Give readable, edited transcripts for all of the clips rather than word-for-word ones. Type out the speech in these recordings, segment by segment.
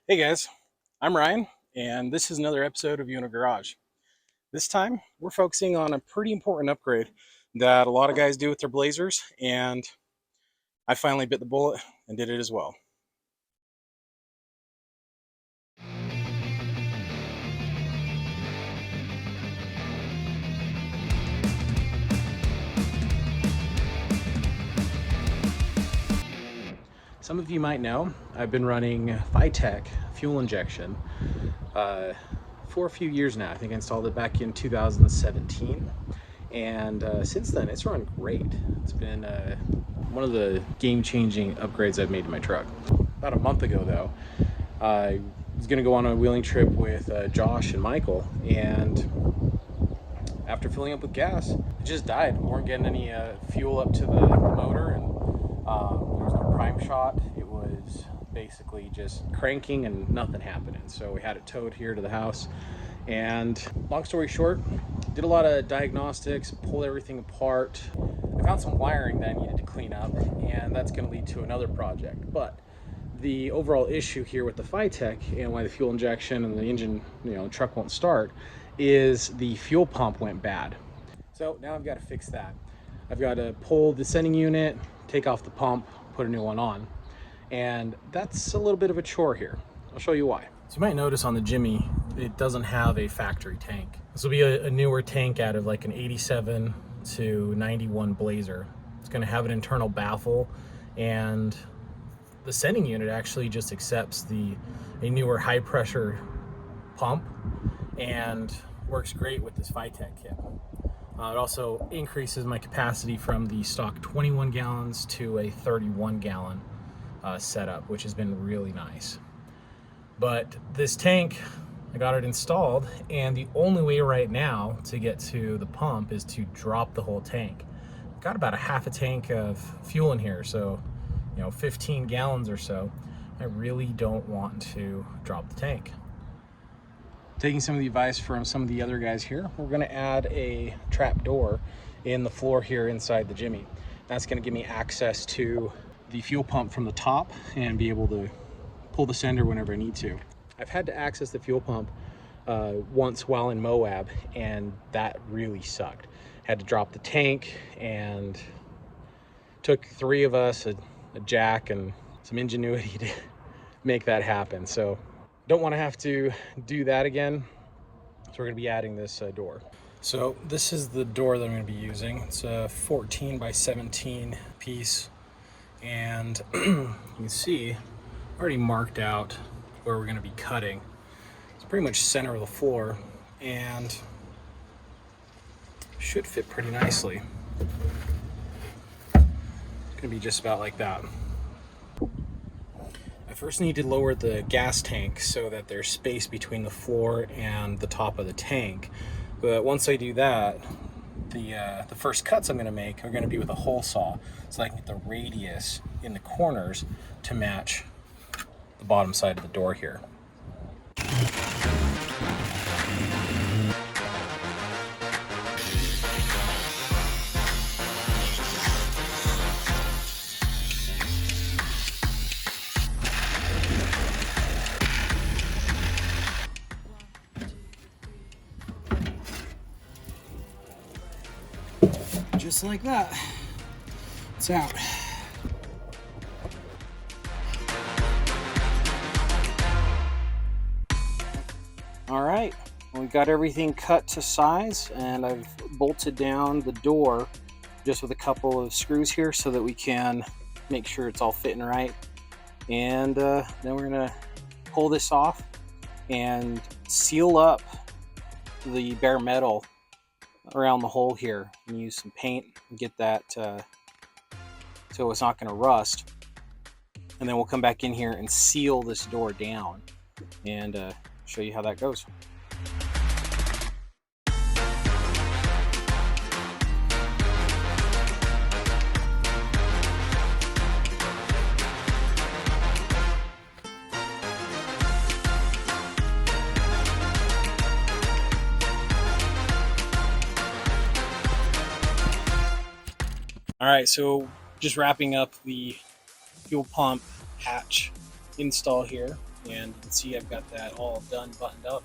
Hey guys, I'm Ryan, and this is another episode of Uinta Garage. This time, we're focusing on a pretty important upgrade that a lot of guys do with their Blazers, and I finally bit the bullet and did it as well. Some of you might know I've been running Vitec fuel injection for a few years now. I think I installed it back in 2017, and since then it's run great. It's been one of the game-changing upgrades I've made to my truck. About a month ago though, I was going to go on a wheeling trip with Josh and Michael, and after filling up with gas, it just died. We weren't getting any fuel up to the motor, and there was no prime shot. It was basically just cranking and nothing happening. So we had it towed here to the house, and long story short, did a lot of diagnostics, pulled everything apart. I found some wiring that I needed to clean up, and that's going to lead to another project. But the overall issue here with the Vitec and why the fuel injection and the engine, truck won't start, is the fuel pump went bad. So now I've got to fix that. I've got to pull the sending unit, take off the pump, put a new one on, and that's a little bit of a chore here. I'll show you why. So you might notice on the Jimmy, it doesn't have a factory tank. This will be a newer tank out of like an 87 to 91 Blazer. It's going to have an internal baffle, and the sending unit actually just accepts a newer high pressure pump and works great with this Vitec kit. It also increases my capacity from the stock 21 gallons to a 31 gallon setup, which has been really nice. But this tank, I got it installed, and the only way right now to get to the pump is to drop the whole tank. I've got about a half a tank of fuel in here, so 15 gallons or so. I really don't want to drop the tank. Taking some of the advice from some of the other guys here, we're going to add a trap door in the floor here inside the Jimmy. That's going to give me access to the fuel pump from the top and be able to pull the sender whenever I need to. I've had to access the fuel pump once while in Moab, and that really sucked. Had to drop the tank, and took three of us, a jack and some ingenuity to make that happen. So don't want to have to do that again. So we're going to be adding this door. So this is the door that I'm going to be using. It's a 14 by 17 piece, and you can see I already marked out where we're going to be cutting. It's pretty much center of the floor, and should fit pretty nicely. It's going to be just about like that. I first need to lower the gas tank so that there's space between the floor and the top of the tank. But once I do that, the first cuts I'm going to make are going to be with a hole saw, so I can get the radius in the corners to match the bottom side of the door here. Just like that, it's out. All right, we got everything cut to size, and I've bolted down the door just with a couple of screws here so that we can make sure it's all fitting right. And then we're gonna pull this off and seal up the bare metal around the hole here, and use some paint and get that so it's not going to rust. And then we'll come back in here and seal this door down and show you how that goes. All right, so just wrapping up the fuel pump hatch install here. and you can see I've got that all done, buttoned up.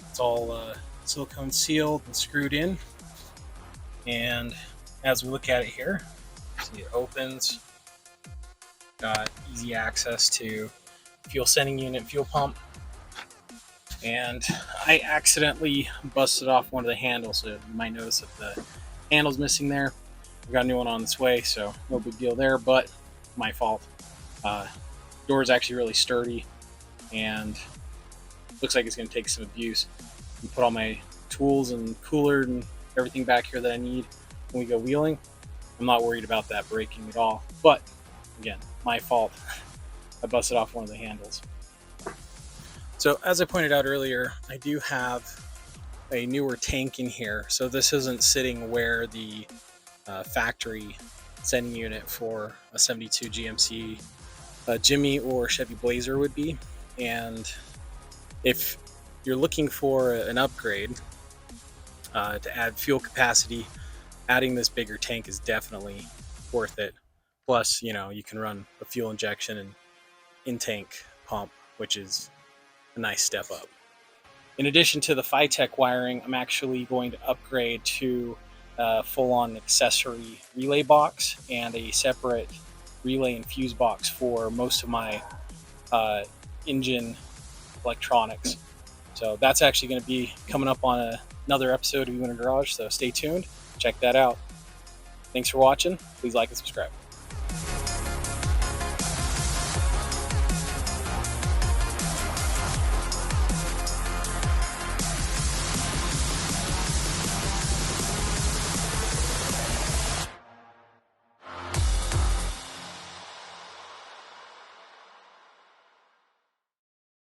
It's all silicone sealed and screwed in. And as we look at it here, see it opens. Got easy access to fuel sending unit, fuel pump. And I accidentally busted off one of the handles, so you might notice that the handle's missing there. I've got a new one on its way, so no big deal there, but my fault. Door is actually really sturdy and looks like it's going to take some abuse. And put all my tools and cooler and everything back here that I need when we go wheeling. I'm not worried about that breaking at all, but again, my fault. I busted off one of the handles. So as I pointed out earlier, I do have a newer tank in here. So this isn't sitting where the factory sending unit for a 72 GMC Jimmy or Chevy Blazer would be. And if you're looking for an upgrade to add fuel capacity, adding this bigger tank is definitely worth it. Plus, you know, you can run a fuel injection and in-tank pump, which is a nice step up. In addition to the Phytech wiring, I'm actually going to upgrade to a full-on accessory relay box and a separate relay and fuse box for most of my engine electronics. So that's actually going to be coming up on another episode of Uinta Garage, so stay tuned. Check that out. Thanks for watching. Please like and subscribe.